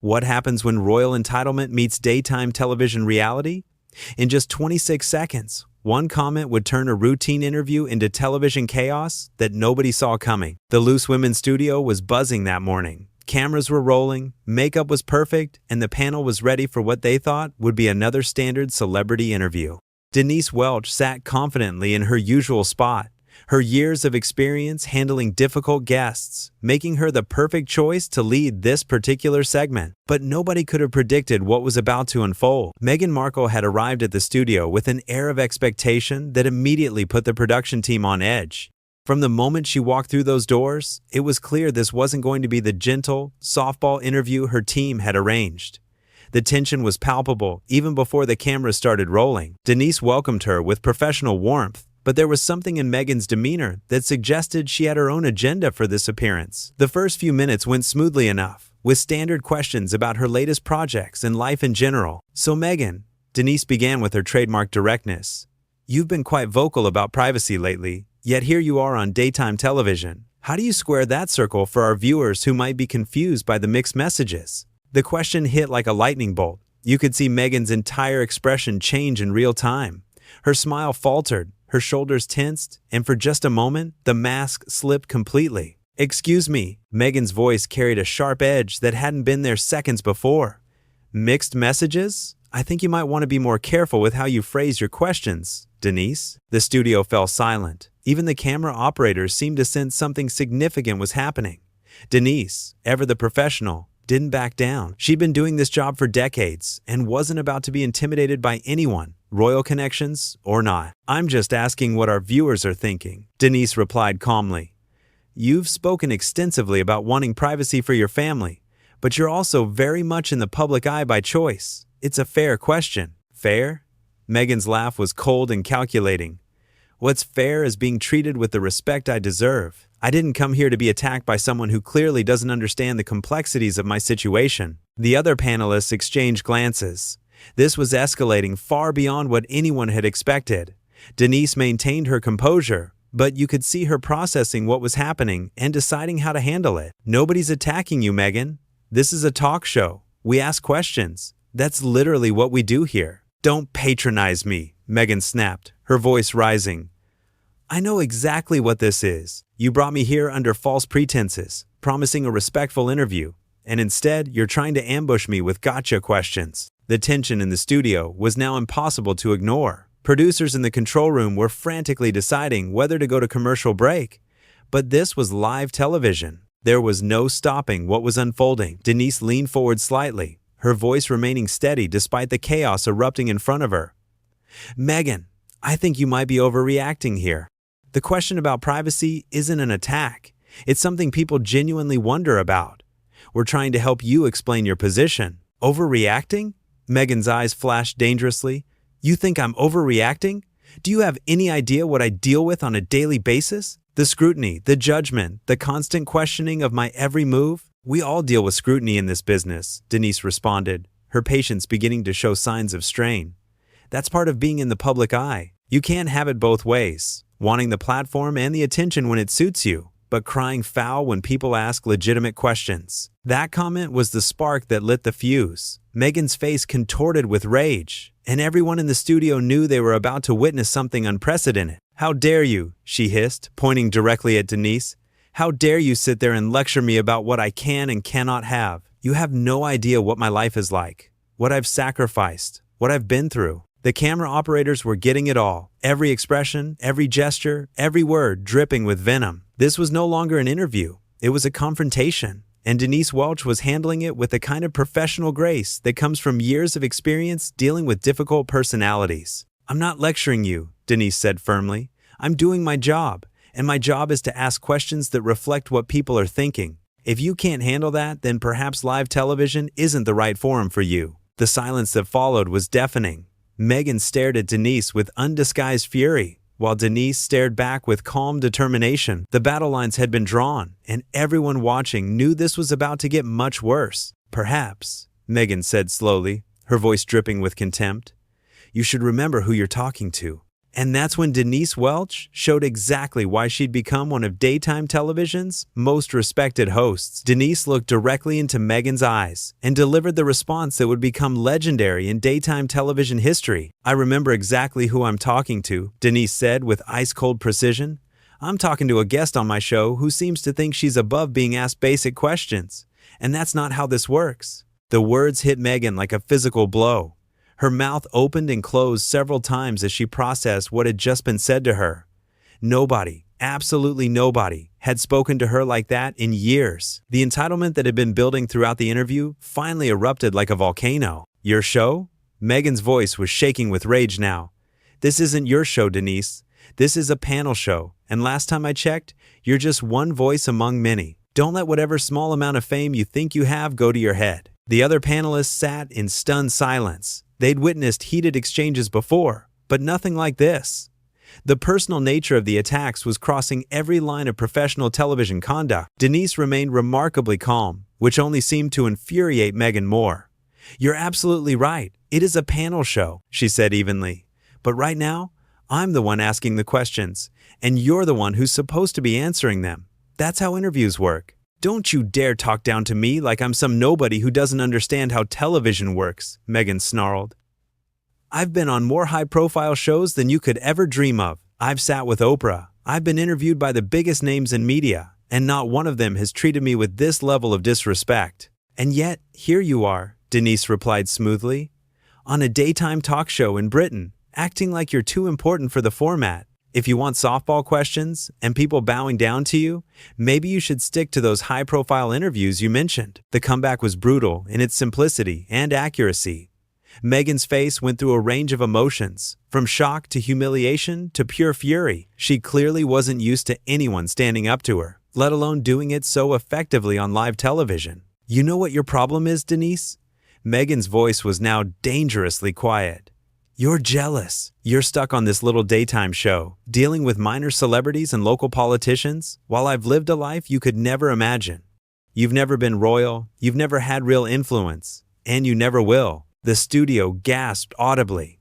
What happens when royal entitlement meets daytime television reality? In just 26 seconds, one comment would turn a routine interview into television chaos that nobody saw coming. The Loose Women's studio was buzzing that morning. Cameras were rolling, makeup was perfect, and the panel was ready for what they thought would be another standard celebrity interview. Denise Welch sat confidently in her usual spot, her years of experience handling difficult guests, making her the perfect choice to lead this particular segment. But nobody could have predicted what was about to unfold. Meghan Markle had arrived at the studio with an air of expectation that immediately put the production team on edge. From the moment she walked through those doors, it was clear this wasn't going to be the gentle, softball interview her team had arranged. The tension was palpable even before the cameras started rolling. Denise welcomed her with professional warmth, but there was something in Meghan's demeanor that suggested she had her own agenda for this appearance. The first few minutes went smoothly enough, with standard questions about her latest projects and life in general. "So Meghan," Denise began with her trademark directness, "you've been quite vocal about privacy lately, yet here you are on daytime television. How do you square that circle for our viewers who might be confused by the mixed messages?" The question hit like a lightning bolt. You could see Meghan's entire expression change in real time. Her smile faltered, her shoulders tensed, and for just a moment, the mask slipped completely. "Excuse me," Meghan's voice carried a sharp edge that hadn't been there seconds before. "Mixed messages? I think you might want to be more careful with how you phrase your questions, Denise." The studio fell silent. Even the camera operators seemed to sense something significant was happening. Denise, ever the professional, didn't back down. She'd been doing this job for decades and wasn't about to be intimidated by anyone, royal connections or not. "I'm just asking what our viewers are thinking," Denise replied calmly. "You've spoken extensively about wanting privacy for your family, but you're also very much in the public eye by choice. It's a fair question." "Fair?" Meghan's laugh was cold and calculating. "What's fair is being treated with the respect I deserve. I didn't come here to be attacked by someone who clearly doesn't understand the complexities of my situation." The other panelists exchanged glances. This was escalating far beyond what anyone had expected. Denise maintained her composure, but you could see her processing what was happening and deciding how to handle it. "Nobody's attacking you, Meghan. This is a talk show. We ask questions. That's literally what we do here." "Don't patronize me," Meghan snapped, her voice rising. "I know exactly what this is. You brought me here under false pretenses, promising a respectful interview, and instead you're trying to ambush me with gotcha questions." The tension in the studio was now impossible to ignore. Producers in the control room were frantically deciding whether to go to commercial break. But this was live television. There was no stopping what was unfolding. Denise leaned forward slightly, her voice remaining steady despite the chaos erupting in front of her. "Meghan, I think you might be overreacting here. The question about privacy isn't an attack. It's something people genuinely wonder about. We're trying to help you explain your position." "Overreacting?" Meghan's eyes flashed dangerously. "You think I'm overreacting? Do you have any idea what I deal with on a daily basis? The scrutiny, the judgment, the constant questioning of my every move? We all deal with scrutiny in this business," Denise responded, her patience beginning to show signs of strain. "That's part of being in the public eye. You can't have it both ways, wanting the platform and the attention when it suits you, but crying foul when people ask legitimate questions." That comment was the spark that lit the fuse. Meghan's face contorted with rage, and everyone in the studio knew they were about to witness something unprecedented. "How dare you," she hissed, pointing directly at Denise. "How dare you sit there and lecture me about what I can and cannot have? You have no idea what my life is like, what I've sacrificed, what I've been through." The camera operators were getting it all. Every expression, every gesture, every word dripping with venom. This was no longer an interview. It was a confrontation. And Denise Welch was handling it with the kind of professional grace that comes from years of experience dealing with difficult personalities. "I'm not lecturing you," Denise said firmly. "I'm doing my job, and my job is to ask questions that reflect what people are thinking. If you can't handle that, then perhaps live television isn't the right forum for you." The silence that followed was deafening. Meghan stared at Denise with undisguised fury, while Denise stared back with calm determination. The battle lines had been drawn, and everyone watching knew this was about to get much worse. "Perhaps," Meghan said slowly, her voice dripping with contempt, "you should remember who you're talking to, And that's when Denise Welch showed exactly why she'd become one of daytime television's most respected hosts. Denise looked directly into Meghan's eyes and delivered the response that would become legendary in daytime television history. "I remember exactly who I'm talking to," Denise said with ice-cold precision. "I'm talking to a guest on my show who seems to think she's above being asked basic questions. And that's not how this works." The words hit Meghan like a physical blow. Her mouth opened and closed several times as she processed what had just been said to her. Nobody, absolutely nobody, had spoken to her like that in years. The entitlement that had been building throughout the interview finally erupted like a volcano. "Your show?" Meghan's voice was shaking with rage now. "This isn't your show, Denise. This is a panel show, and last time I checked, you're just one voice among many. Don't let whatever small amount of fame you think you have go to your head." The other panelists sat in stunned silence. They'd witnessed heated exchanges before, but nothing like this. The personal nature of the attacks was crossing every line of professional television conduct. Denise remained remarkably calm, which only seemed to infuriate Meghan more. "You're absolutely right. It is a panel show," she said evenly. "But right now, I'm the one asking the questions, and you're the one who's supposed to be answering them. That's how interviews work. Don't you dare talk down to me like I'm some nobody who doesn't understand how television works," Meghan snarled. "I've been on more high-profile shows than you could ever dream of. I've sat with Oprah. I've been interviewed by the biggest names in media, and not one of them has treated me with this level of disrespect. And yet, here you are," Denise replied smoothly, "on a daytime talk show in Britain, acting like you're too important for the format. If you want softball questions and people bowing down to you, maybe you should stick to those high-profile interviews you mentioned." The comeback was brutal in its simplicity and accuracy. Meghan's face went through a range of emotions, from shock to humiliation to pure fury. She clearly wasn't used to anyone standing up to her, let alone doing it so effectively on live television. "You know what your problem is, Denise?" Meghan's voice was now dangerously quiet. "You're jealous. You're stuck on this little daytime show, dealing with minor celebrities and local politicians, while I've lived a life you could never imagine. You've never been royal, you've never had real influence, and you never will." The studio gasped audibly.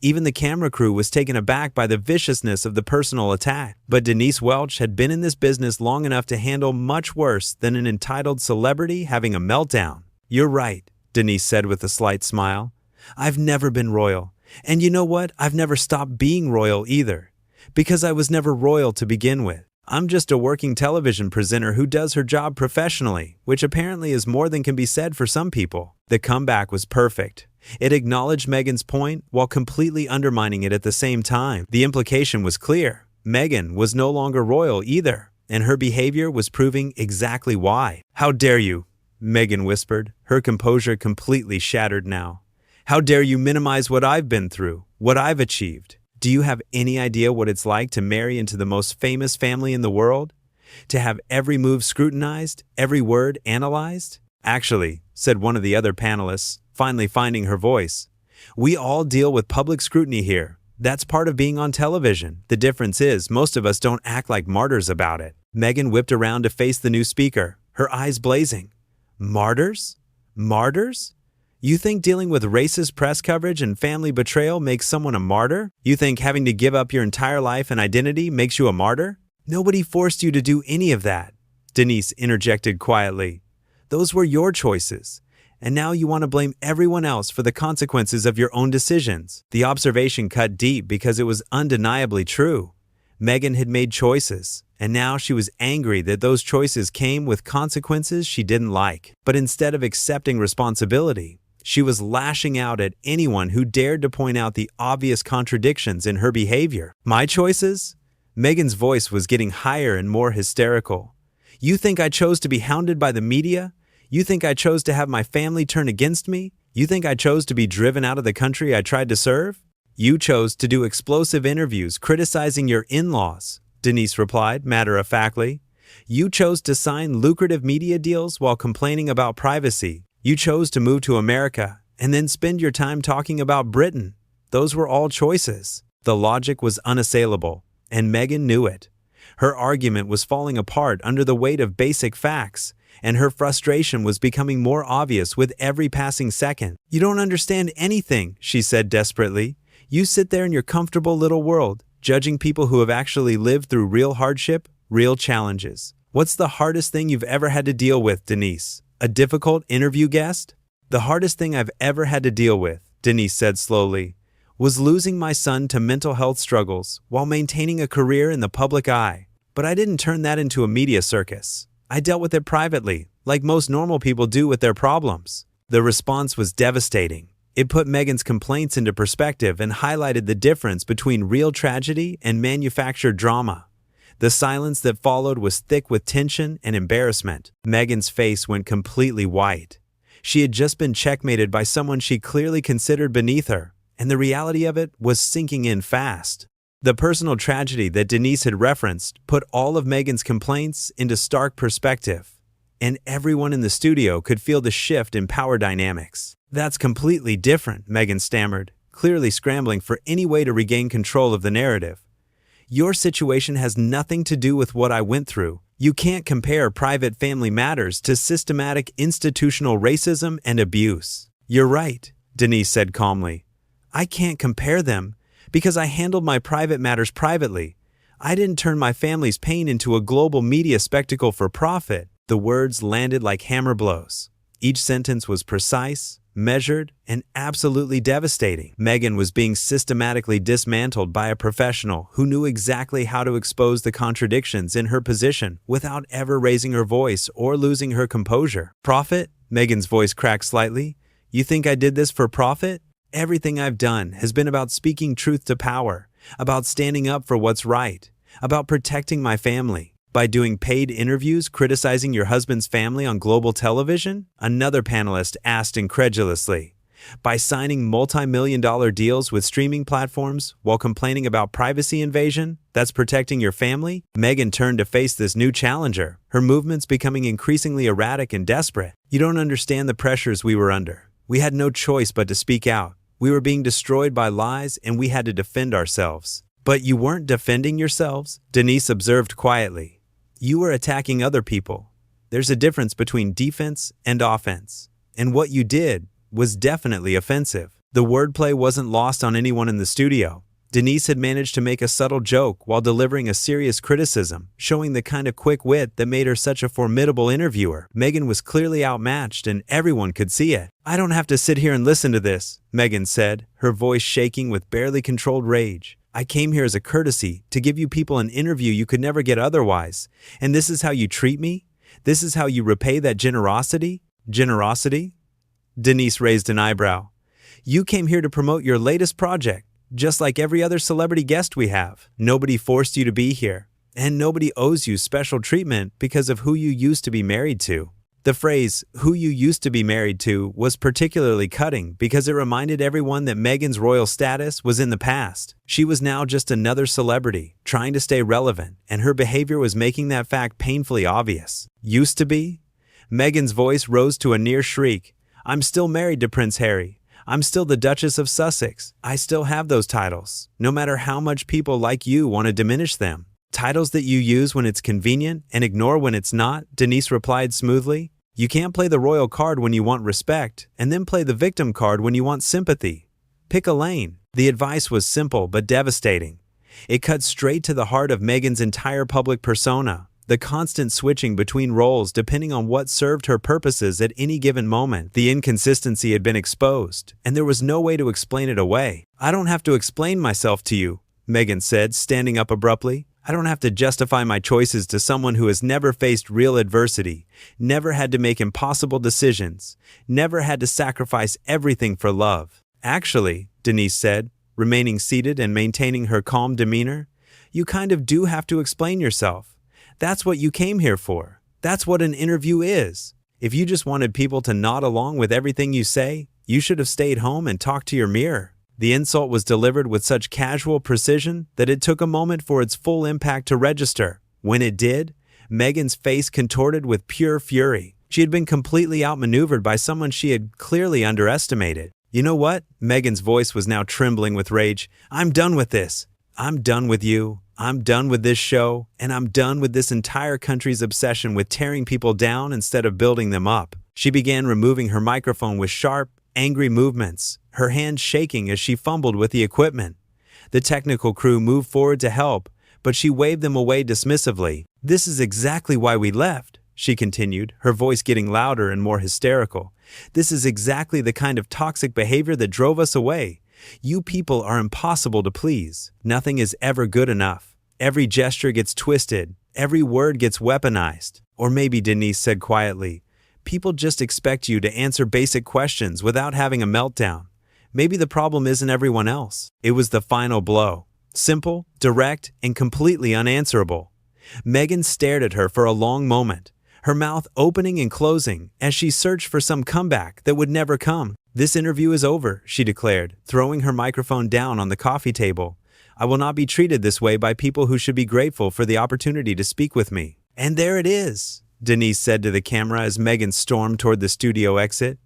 Even the camera crew was taken aback by the viciousness of the personal attack. But Denise Welch had been in this business long enough to handle much worse than an entitled celebrity having a meltdown. "You're right," Denise said with a slight smile. "I've never been royal. And you know what? I've never stopped being royal either, because I was never royal to begin with. I'm just a working television presenter who does her job professionally, which apparently is more than can be said for some people." The comeback was perfect. It acknowledged Meghan's point while completely undermining it at the same time. The implication was clear. Meghan was no longer royal either, and her behavior was proving exactly why. "How dare you?" Meghan whispered, her composure completely shattered now. "How dare you minimize what I've been through, what I've achieved? Do you have any idea what it's like to marry into the most famous family in the world? To have every move scrutinized, every word analyzed?" "Actually," said one of the other panelists, finally finding her voice, "we all deal with public scrutiny here. That's part of being on television. The difference is most of us don't act like martyrs about it." Meghan whipped around to face the new speaker, her eyes blazing. "Martyrs? Martyrs? You think dealing with racist press coverage and family betrayal makes someone a martyr? You think having to give up your entire life and identity makes you a martyr? Nobody forced you to do any of that," Denise interjected quietly. "Those were your choices. And now you want to blame everyone else for the consequences of your own decisions." The observation cut deep because it was undeniably true. Meghan had made choices, and now she was angry that those choices came with consequences she didn't like. But instead of accepting responsibility, she was lashing out at anyone who dared to point out the obvious contradictions in her behavior. "My choices?" Meghan's voice was getting higher and more hysterical. "You think I chose to be hounded by the media? You think I chose to have my family turn against me? You think I chose to be driven out of the country I tried to serve? You chose to do explosive interviews criticizing your in-laws," Denise replied matter-of-factly. "You chose to sign lucrative media deals while complaining about privacy. You chose to move to America and then spend your time talking about Britain. Those were all choices." The logic was unassailable, and Meghan knew it. Her argument was falling apart under the weight of basic facts, and her frustration was becoming more obvious with every passing second. "You don't understand anything," she said desperately. "You sit there in your comfortable little world, judging people who have actually lived through real hardship, real challenges. What's the hardest thing you've ever had to deal with, Denise? A difficult interview guest? The hardest thing I've ever had to deal with, Denise said slowly, was losing my son to mental health struggles while maintaining a career in the public eye. But I didn't turn that into a media circus. I dealt with it privately, like most normal people do with their problems. The response was devastating. It put Meghan's complaints into perspective and highlighted the difference between real tragedy and manufactured drama. The silence that followed was thick with tension and embarrassment. Meghan's face went completely white. She had just been checkmated by someone she clearly considered beneath her, and the reality of it was sinking in fast. The personal tragedy that Denise had referenced put all of Meghan's complaints into stark perspective, and everyone in the studio could feel the shift in power dynamics. "That's completely different," Meghan stammered, clearly scrambling for any way to regain control of the narrative. "Your situation has nothing to do with what I went through. You can't compare private family matters to systematic institutional racism and abuse." "You're right," Denise said calmly. "I can't compare them because I handled my private matters privately. I didn't turn my family's pain into a global media spectacle for profit." The words landed like hammer blows. Each sentence was precise, measured, and absolutely devastating. Meghan was being systematically dismantled by a professional who knew exactly how to expose the contradictions in her position without ever raising her voice or losing her composure. "Profit?" Meghan's voice cracked slightly. "You think I did this for profit? Everything I've done has been about speaking truth to power, about standing up for what's right, about protecting my family." "By doing paid interviews criticizing your husband's family on global television?" another panelist asked incredulously. "By signing multi-million-dollar deals with streaming platforms while complaining about privacy invasion? That's protecting your family?" Meghan turned to face this new challenger, her movements becoming increasingly erratic and desperate. "You don't understand the pressures we were under. We had no choice but to speak out. We were being destroyed by lies and we had to defend ourselves." "But you weren't defending yourselves," Denise observed quietly. "You were attacking other people. There's a difference between defense and offense. And what you did was definitely offensive." The wordplay wasn't lost on anyone in the studio. Denise had managed to make a subtle joke while delivering a serious criticism, showing the kind of quick wit that made her such a formidable interviewer. Meghan was clearly outmatched and everyone could see it. "I don't have to sit here and listen to this," Meghan said, her voice shaking with barely controlled rage. "I came here as a courtesy to give you people an interview you could never get otherwise. And this is how you treat me? This is how you repay that generosity?" "Generosity?" Denise raised an eyebrow. "You came here to promote your latest project, just like every other celebrity guest we have. Nobody forced you to be here, and nobody owes you special treatment because of who you used to be married to." The phrase, "who you used to be married to," was particularly cutting because it reminded everyone that Meghan's royal status was in the past. She was now just another celebrity, trying to stay relevant, and her behavior was making that fact painfully obvious. "Used to be?" Meghan's voice rose to a near shriek. "I'm still married to Prince Harry. I'm still the Duchess of Sussex. I still have those titles, no matter how much people like you want to diminish them." "Titles that you use when it's convenient and ignore when it's not," Denise replied smoothly. "You can't play the royal card when you want respect, and then play the victim card when you want sympathy. Pick a lane." The advice was simple but devastating. It cut straight to the heart of Meghan's entire public persona, the constant switching between roles depending on what served her purposes at any given moment. The inconsistency had been exposed, and there was no way to explain it away. "I don't have to explain myself to you," Meghan said, standing up abruptly. "I don't have to justify my choices to someone who has never faced real adversity, never had to make impossible decisions, never had to sacrifice everything for love." "Actually," Denise said, remaining seated and maintaining her calm demeanor, "you kind of do have to explain yourself. That's what you came here for. That's what an interview is. If you just wanted people to nod along with everything you say, you should have stayed home and talked to your mirror." The insult was delivered with such casual precision that it took a moment for its full impact to register. When it did, Meghan's face contorted with pure fury. She had been completely outmaneuvered by someone she had clearly underestimated. "You know what?" Meghan's voice was now trembling with rage. "I'm done with this. I'm done with you. I'm done with this show. And I'm done with this entire country's obsession with tearing people down instead of building them up." She began removing her microphone with sharp, angry movements, her hands shaking as she fumbled with the equipment. The technical crew moved forward to help, but she waved them away dismissively. "This is exactly why we left," she continued, her voice getting louder and more hysterical. "This is exactly the kind of toxic behavior that drove us away. You people are impossible to please. Nothing is ever good enough. Every gesture gets twisted. Every word gets weaponized." Or maybe, Denise said quietly, "People just expect you to answer basic questions without having a meltdown. Maybe the problem isn't everyone else." It was the final blow. Simple, direct, and completely unanswerable. Meghan stared at her for a long moment, her mouth opening and closing as she searched for some comeback that would never come. "This interview is over," she declared, throwing her microphone down on the coffee table. "I will not be treated this way by people who should be grateful for the opportunity to speak with me." "And there it is," Denise said to the camera as Meghan stormed toward the studio exit.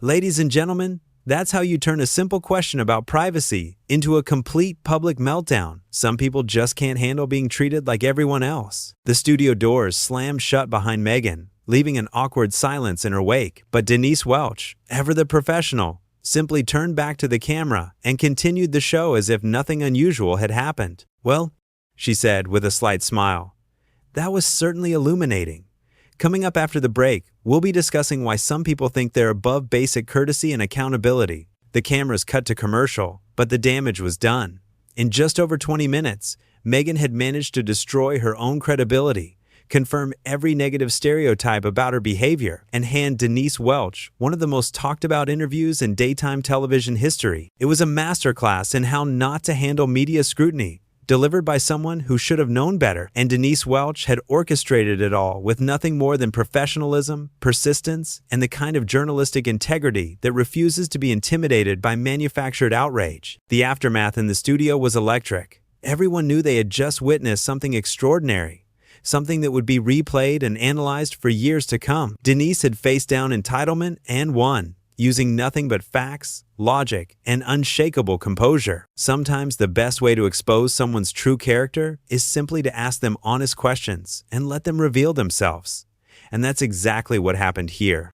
"Ladies and gentlemen, that's how you turn a simple question about privacy into a complete public meltdown. Some people just can't handle being treated like everyone else." The studio doors slammed shut behind Meghan, leaving an awkward silence in her wake. But Denise Welch, ever the professional, simply turned back to the camera and continued the show as if nothing unusual had happened. "Well," she said with a slight smile, "that was certainly illuminating." Coming up after the break, we'll be discussing why some people think they're above basic courtesy and accountability. The cameras cut to commercial, but the damage was done. In just over 20 minutes, Meghan had managed to destroy her own credibility, confirm every negative stereotype about her behavior, and hand Denise Welch one of the most talked about interviews in daytime television history. It was a masterclass in how not to handle media scrutiny, delivered by someone who should have known better, and Denise Welch had orchestrated it all with nothing more than professionalism, persistence, and the kind of journalistic integrity that refuses to be intimidated by manufactured outrage. The aftermath in the studio was electric. Everyone knew they had just witnessed something extraordinary, something that would be replayed and analyzed for years to come. Denise had faced down entitlement and won, using nothing but facts, logic, and unshakable composure. Sometimes the best way to expose someone's true character is simply to ask them honest questions and let them reveal themselves. And that's exactly what happened here.